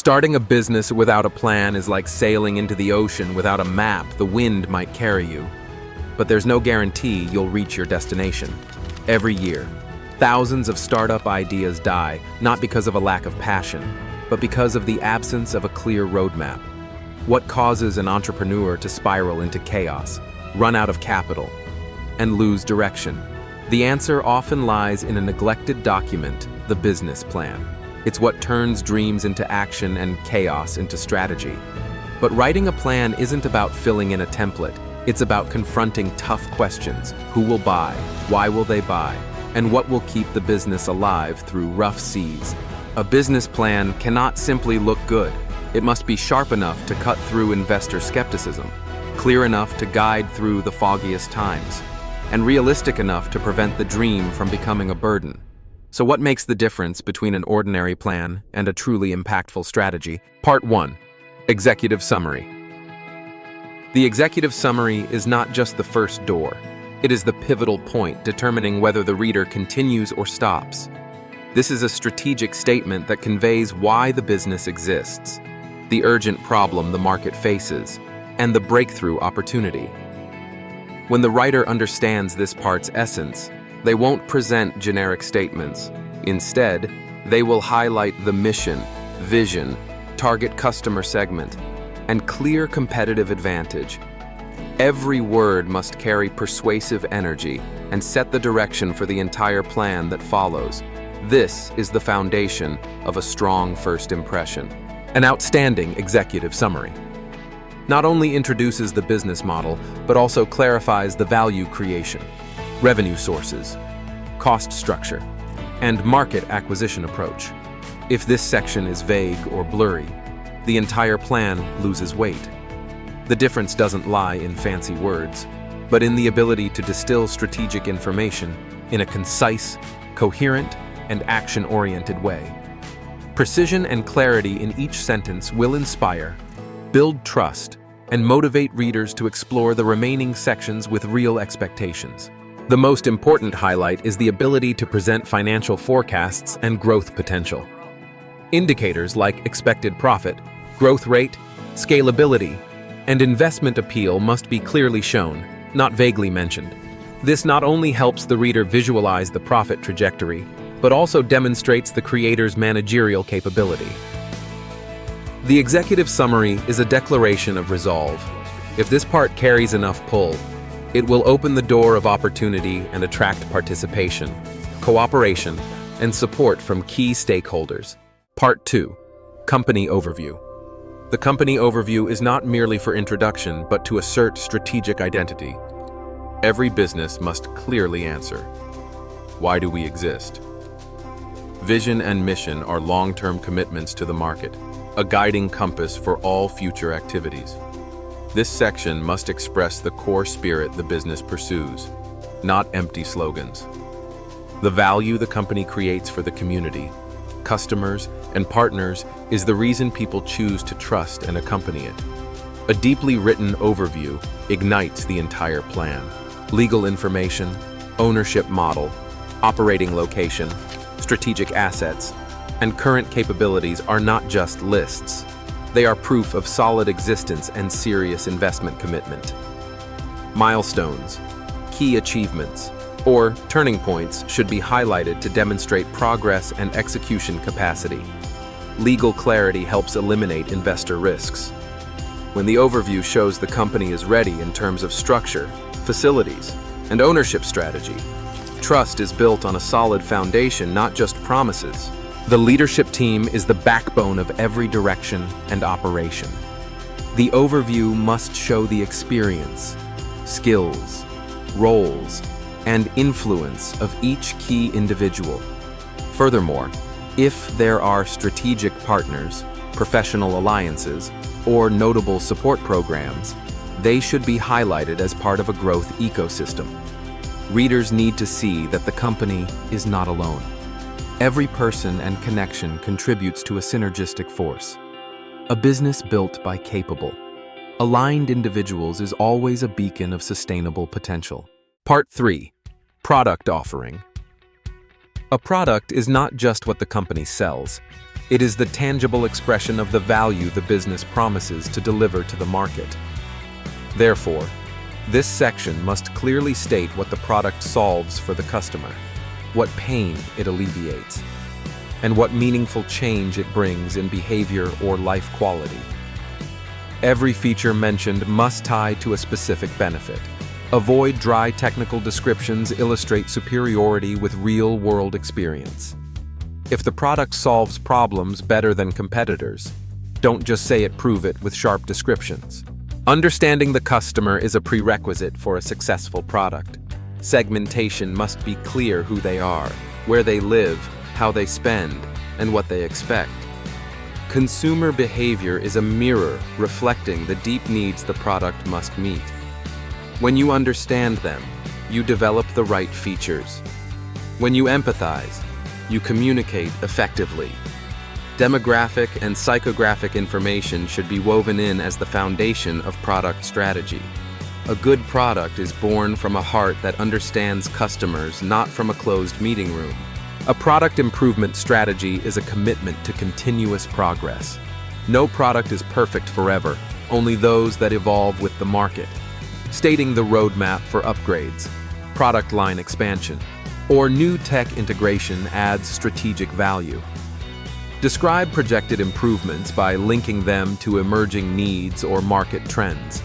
Starting a business without a plan is like sailing into the ocean without a map. The wind might carry you, but there's no guarantee you'll reach your destination. Every year, thousands of startup ideas die, not because of a lack of passion, but because of the absence of a clear roadmap. What causes an entrepreneur to spiral into chaos, run out of capital, and lose direction? The answer often lies in a neglected document, the business plan. It's what turns dreams into action and chaos into strategy. But writing a plan isn't about filling in a template. It's about confronting tough questions. Who will buy? Why will they buy? And what will keep the business alive through rough seas? A business plan cannot simply look good. It must be sharp enough to cut through investor skepticism, clear enough to guide through the foggiest times, and realistic enough to prevent the dream from becoming a burden. So what makes the difference between an ordinary plan and a truly impactful strategy? Part 1. Executive Summary. The executive summary is not just the first door. It is the pivotal point determining whether the reader continues or stops. This is a strategic statement that conveys why the business exists, the urgent problem the market faces, and the breakthrough opportunity. When the writer understands this part's essence, they won't present generic statements. Instead, they will highlight the mission, vision, target customer segment, and clear competitive advantage. Every word must carry persuasive energy and set the direction for the entire plan that follows. This is the foundation of a strong first impression. An outstanding executive summary not only introduces the business model, but also clarifies the value creation, revenue sources, cost structure, and market acquisition approach. If this section is vague or blurry, the entire plan loses weight. The difference doesn't lie in fancy words, but in the ability to distill strategic information in a concise, coherent, and action-oriented way. Precision and clarity in each sentence will inspire, build trust, and motivate readers to explore the remaining sections with real expectations. The most important highlight is the ability to present financial forecasts and growth potential. Indicators like expected profit, growth rate, scalability, and investment appeal must be clearly shown, not vaguely mentioned. This not only helps the reader visualize the profit trajectory, but also demonstrates the creator's managerial capability. The executive summary is a declaration of resolve. If this part carries enough pull, it will open the door of opportunity and attract participation, cooperation, and support from key stakeholders. Part 2. Company Overview. The company overview is not merely for introduction, but to assert strategic identity. Every business must clearly answer, why do we exist? Vision and mission are long-term commitments to the market, a guiding compass for all future activities. This section must express the core spirit the business pursues, not empty slogans. The value the company creates for the community, customers, and partners is the reason people choose to trust and accompany it. A deeply written overview ignites the entire plan. Legal information, ownership model, operating location, strategic assets, and current capabilities are not just lists. They are proof of solid existence and serious investment commitment. Milestones, key achievements, or turning points should be highlighted to demonstrate progress and execution capacity. Legal clarity helps eliminate investor risks. When the overview shows the company is ready in terms of structure, facilities, and ownership strategy, trust is built on a solid foundation, not just promises. The leadership team is the backbone of every direction and operation. The overview must show the experience, skills, roles, and influence of each key individual. Furthermore, if there are strategic partners, professional alliances, or notable support programs, they should be highlighted as part of a growth ecosystem. Readers need to see that the company is not alone. Every person and connection contributes to a synergistic force. A business built by capable, aligned individuals is always a beacon of sustainable potential. Part 3. Product Offering. A product is not just what the company sells. It is the tangible expression of the value the business promises to deliver to the market. Therefore, this section must clearly state what the product solves for the customer, what pain it alleviates, and what meaningful change it brings in behavior or life quality. Every feature mentioned must tie to a specific benefit. Avoid dry technical descriptions, illustrate superiority with real-world experience. If the product solves problems better than competitors, don't just say it, prove it with sharp descriptions. Understanding the customer is a prerequisite for a successful product. Segmentation must be clear: who they are, where they live, how they spend, and what they expect. Consumer behavior is a mirror reflecting the deep needs the product must meet. When you understand them, you develop the right features. When you empathize, you communicate effectively. Demographic and psychographic information should be woven in as the foundation of product strategy. A good product is born from a heart that understands customers, not from a closed meeting room. A product improvement strategy is a commitment to continuous progress. No product is perfect forever, only those that evolve with the market. Stating the roadmap for upgrades, product line expansion, or new tech integration adds strategic value. Describe projected improvements by linking them to emerging needs or market trends.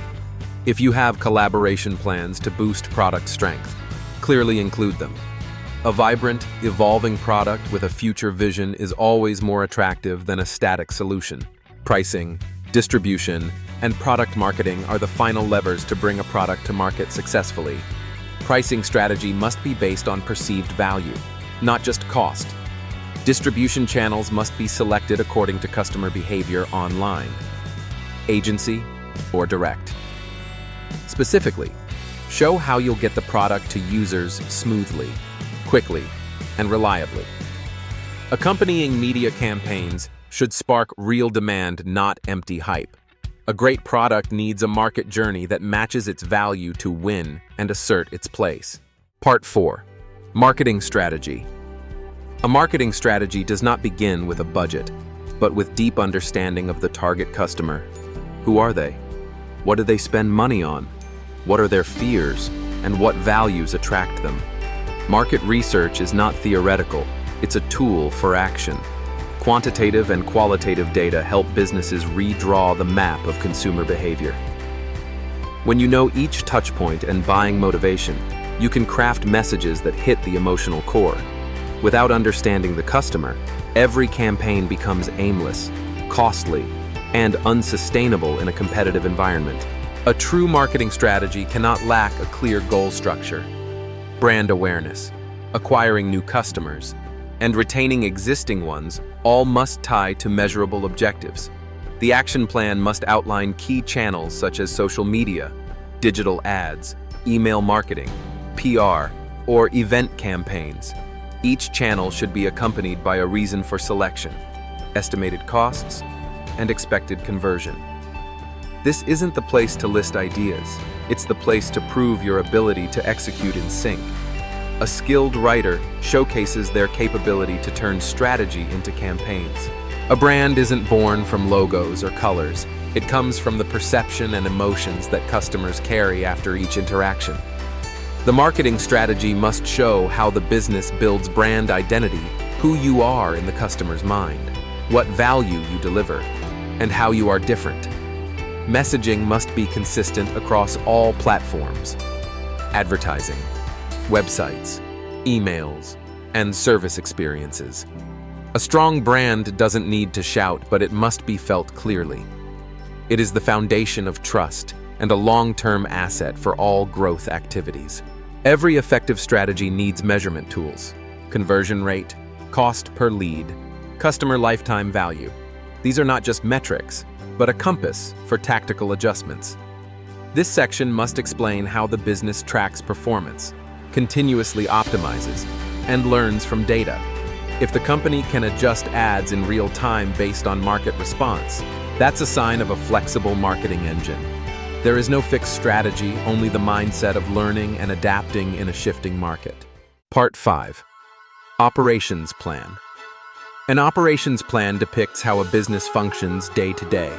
If you have collaboration plans to boost product strength, clearly include them. A vibrant, evolving product with a future vision is always more attractive than a static solution. Pricing, distribution, and product marketing are the final levers to bring a product to market successfully. Pricing strategy must be based on perceived value, not just cost. Distribution channels must be selected according to customer behavior online, agency, or direct. Specifically, show how you'll get the product to users smoothly, quickly, and reliably. Accompanying media campaigns should spark real demand, not empty hype. A great product needs a market journey that matches its value to win and assert its place. Part 4. Marketing strategy. A marketing strategy does not begin with a budget, but with deep understanding of the target customer. Who are they? What do they spend money on? What are their fears? And what values attract them? Market research is not theoretical, it's a tool for action. Quantitative and qualitative data help businesses redraw the map of consumer behavior. When you know each touchpoint and buying motivation, you can craft messages that hit the emotional core. Without understanding the customer, every campaign becomes aimless, costly, and unsustainable in a competitive environment. A true marketing strategy cannot lack a clear goal structure. Brand awareness, acquiring new customers, and retaining existing ones all must tie to measurable objectives. The action plan must outline key channels such as social media, digital ads, email marketing, PR, or event campaigns. Each channel should be accompanied by a reason for selection, estimated costs, and expected conversion. This isn't the place to list ideas, it's the place to prove your ability to execute in sync. A skilled writer showcases their capability to turn strategy into campaigns. A brand isn't born from logos or colors. It comes from the perception and emotions that customers carry after each interaction. The marketing strategy must show how the business builds brand identity, who you are in the customer's mind, what value you deliver, and how you are different. Messaging must be consistent across all platforms. Advertising, websites, emails, and service experiences. A strong brand doesn't need to shout, but it must be felt clearly. It is the foundation of trust and a long-term asset for all growth activities. Every effective strategy needs measurement tools: conversion rate, cost per lead, customer lifetime value. These are not just metrics, but a compass for tactical adjustments. This section must explain how the business tracks performance, continuously optimizes, and learns from data. If the company can adjust ads in real time based on market response, that's a sign of a flexible marketing engine. There is no fixed strategy, only the mindset of learning and adapting in a shifting market. Part 5. Operations plan. An operations plan depicts how a business functions day to day.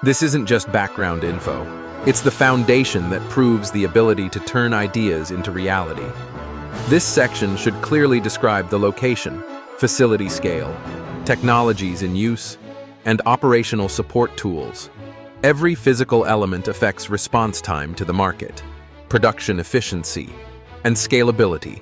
This isn't just background info. It's the foundation that proves the ability to turn ideas into reality. This section should clearly describe the location, facility scale, technologies in use, and operational support tools. Every physical element affects response time to the market, production efficiency, and scalability.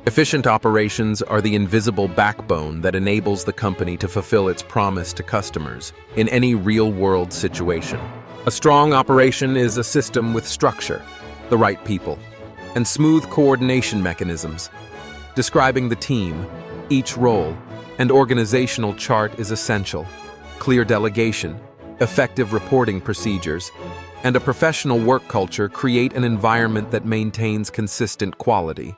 Efficient operations are the invisible backbone that enables the company to fulfill its promise to customers in any real-world situation. A strong operation is a system with structure, the right people, and smooth coordination mechanisms. Describing the team, each role, and organizational chart is essential. Clear delegation, effective reporting procedures, and a professional work culture create an environment that maintains consistent quality.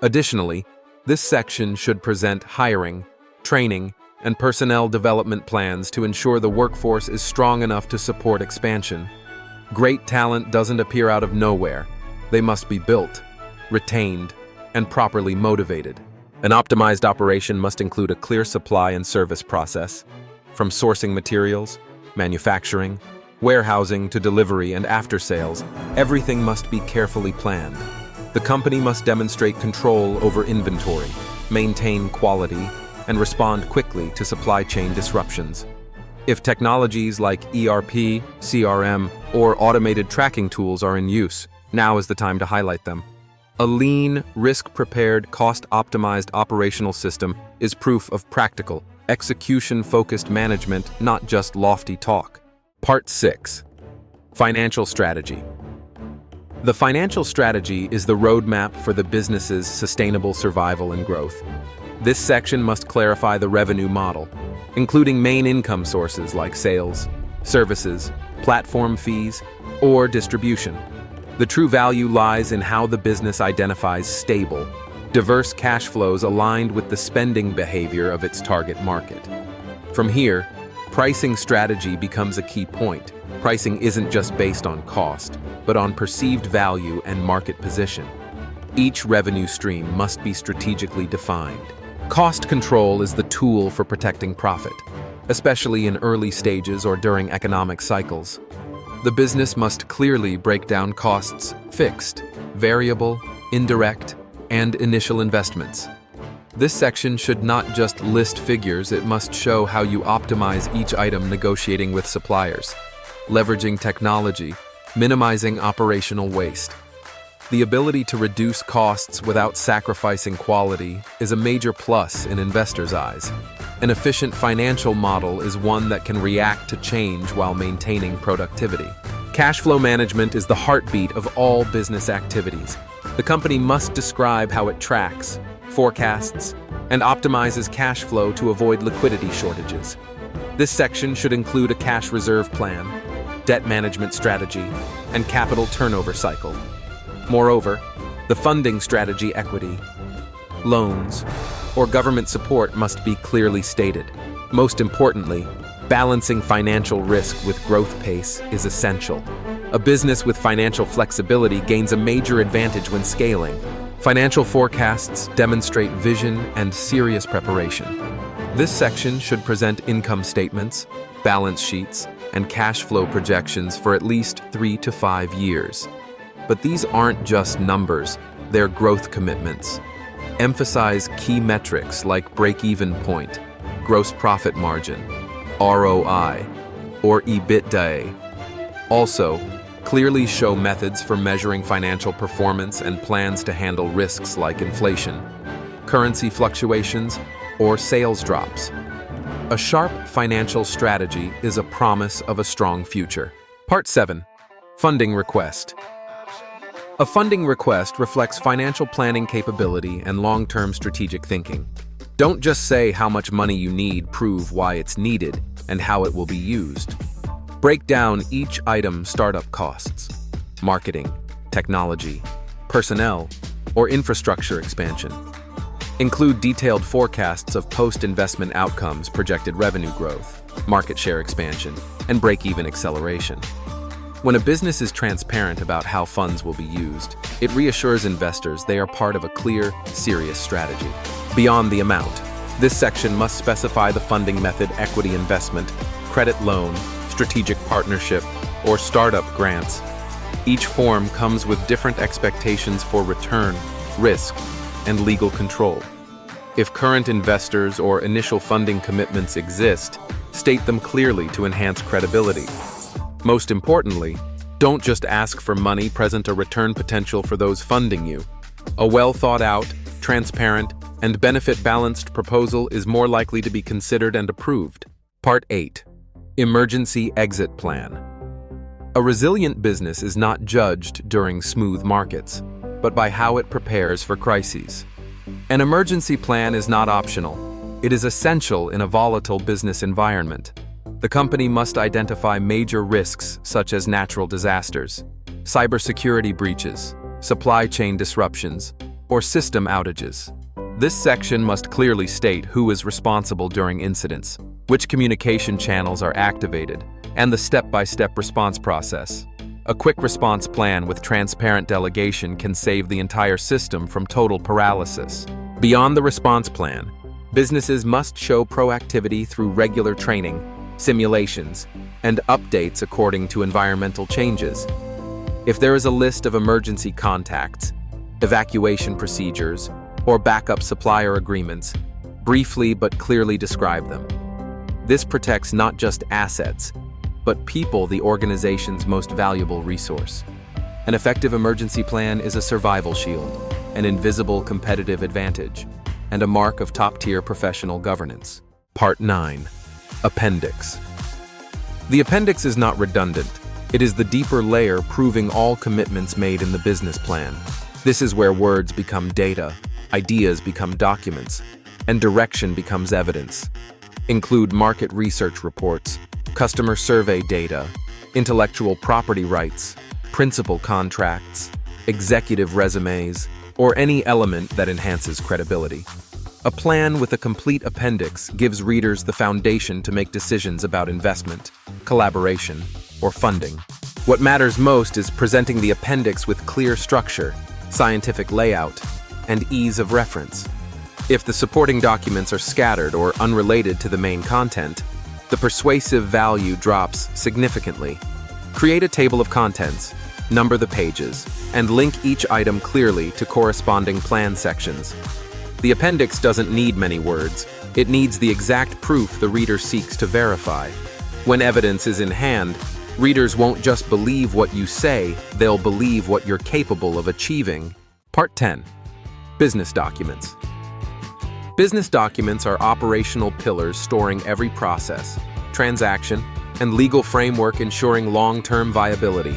Additionally, this section should present hiring, training, and personnel development plans to ensure the workforce is strong enough to support expansion. Great talent doesn't appear out of nowhere. They must be built, retained, and properly motivated. An optimized operation must include a clear supply and service process, from sourcing materials, manufacturing, warehousing to delivery and after-sales. Everything must be carefully planned. The company must demonstrate control over inventory, maintain quality, and respond quickly to supply chain disruptions. If technologies like ERP, CRM, or automated tracking tools are in use, now is the time to highlight them. A lean, risk-prepared, cost-optimized operational system is proof of practical, execution-focused management, not just lofty talk. Part 6. Financial Strategy. The financial strategy is the roadmap for the business's sustainable survival and growth. This section must clarify the revenue model, including main income sources like sales, services, platform fees, or distribution. The true value lies in how the business identifies stable, diverse cash flows aligned with the spending behavior of its target market. From here, pricing strategy becomes a key point. Pricing isn't just based on cost, but on perceived value and market position. Each revenue stream must be strategically defined. Cost control is the tool for protecting profit, especially in early stages or during economic cycles. The business must clearly break down costs: fixed, variable, indirect, and initial investments. This section should not just list figures, it must show how you optimize each item negotiating with suppliers, leveraging technology, minimizing operational waste. The ability to reduce costs without sacrificing quality is a major plus in investors' eyes. An efficient financial model is one that can react to change while maintaining productivity. Cash flow management is the heartbeat of all business activities. The company must describe how it tracks, forecasts, and optimizes cash flow to avoid liquidity shortages. This section should include a cash reserve plan, debt management strategy, and capital turnover cycle. Moreover, the funding strategy, equity, loans, or government support must be clearly stated. Most importantly, balancing financial risk with growth pace is essential. A business with financial flexibility gains a major advantage when scaling. Financial forecasts demonstrate vision and serious preparation. This section should present income statements, balance sheets, and cash flow projections for at least 3 to 5 years. But these aren't just numbers, they're growth commitments. Emphasize key metrics like break-even point, gross profit margin, ROI, or EBITDA. Also, clearly show methods for measuring financial performance and plans to handle risks like inflation, currency fluctuations, or sales drops. A sharp financial strategy is a promise of a strong future. Part 7. Funding Request. A funding request reflects financial planning capability and long-term strategic thinking. Don't just say how much money you need, prove why it's needed and how it will be used. Break down each item's startup costs, marketing, technology, personnel, or infrastructure expansion. Include detailed forecasts of post-investment outcomes, projected revenue growth, market share expansion, and break-even acceleration. When a business is transparent about how funds will be used, it reassures investors they are part of a clear, serious strategy. Beyond the amount, This section must specify the funding method: equity investment, credit loan, strategic partnership, or startup grants. Each form comes with different expectations for return, risk, and legal control. If current investors or initial funding commitments exist, state them clearly to enhance credibility. Most importantly, don't just ask for money. Present a return potential for those funding you. A well-thought-out, transparent, and benefit-balanced proposal is more likely to be considered and approved. Part 8. Emergency Exit Plan. A resilient business is not judged during smooth markets, but by how it prepares for crises. An emergency plan is not optional. It is essential in a volatile business environment. The company must identify major risks such as natural disasters, cybersecurity breaches, supply chain disruptions, or system outages. This section must clearly state who is responsible during incidents, which communication channels are activated, and the step-by-step response process. A quick response plan with transparent delegation can save the entire system from total paralysis. Beyond the response plan, businesses must show proactivity through regular training, simulations, and updates according to environmental changes. If there is a list of emergency contacts, evacuation procedures, or backup supplier agreements, briefly but clearly describe them. This protects not just assets, but people, the organization's most valuable resource. An effective emergency plan is a survival shield, an invisible competitive advantage, and a mark of top-tier professional governance. Part 9. Appendix. The appendix is not redundant. It is the deeper layer proving all commitments made in the business plan. This is where words become data, ideas become documents, and direction becomes evidence. Include market research reports, customer survey data, intellectual property rights, principal contracts, executive resumes, or any element that enhances credibility. A plan with a complete appendix gives readers the foundation to make decisions about investment, collaboration, or funding. What matters most is presenting the appendix with clear structure, scientific layout, and ease of reference. If the supporting documents are scattered or unrelated to the main content, the persuasive value drops significantly. Create a table of contents, number the pages, and link each item clearly to corresponding plan sections. The appendix doesn't need many words. It needs the exact proof the reader seeks to verify. When evidence is in hand, readers won't just believe what you say, they'll believe what you're capable of achieving. Part 10. Business documents. Business documents are operational pillars storing every process, transaction, and legal framework ensuring long-term viability.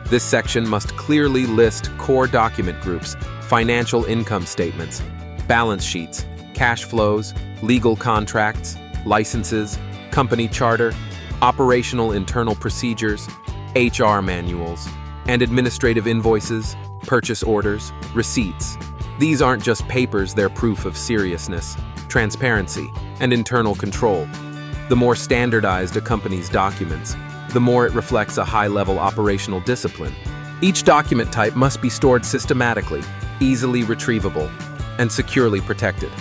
This section must clearly list core document groups, financial income statements, balance sheets, cash flows, legal contracts, licenses, company charter, operational internal procedures, HR manuals, and administrative invoices, purchase orders, receipts. These aren't just papers, they're proof of seriousness, transparency, and internal control. The more standardized a company's documents, the more it reflects a high-level operational discipline. Each document type must be stored systematically, easily retrievable, and securely protected.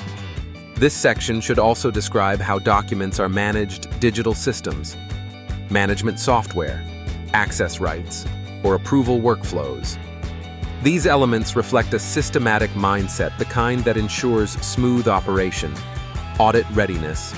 This section should also describe how documents are managed: digital systems, management software, access rights, or approval workflows. These elements reflect a systematic mindset, the kind that ensures smooth operation, audit readiness,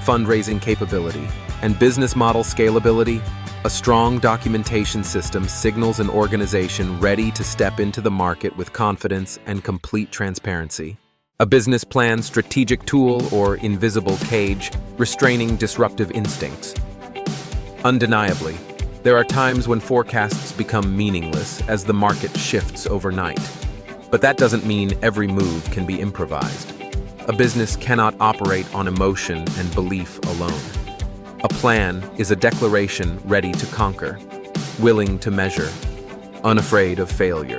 fundraising capability, and business model scalability. A strong documentation system signals an organization ready to step into the market with confidence and complete transparency. A business plan, strategic tool, or invisible cage, restraining disruptive instincts. Undeniably, there are times when forecasts become meaningless as the market shifts overnight. But that doesn't mean every move can be improvised. A business cannot operate on emotion and belief alone. A plan is a declaration ready to conquer, willing to measure, unafraid of failure.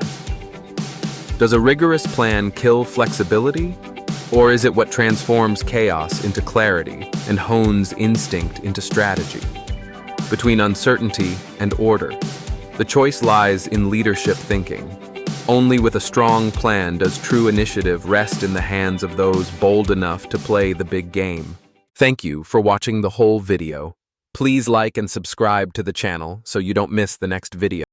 Does a rigorous plan kill flexibility? Or is it what transforms chaos into clarity and hones instinct into strategy? Between uncertainty and order, the choice lies in leadership thinking. Only with a strong plan does true initiative rest in the hands of those bold enough to play the big game. Thank you for watching the whole video. Please like and subscribe to the channel so you don't miss the next video.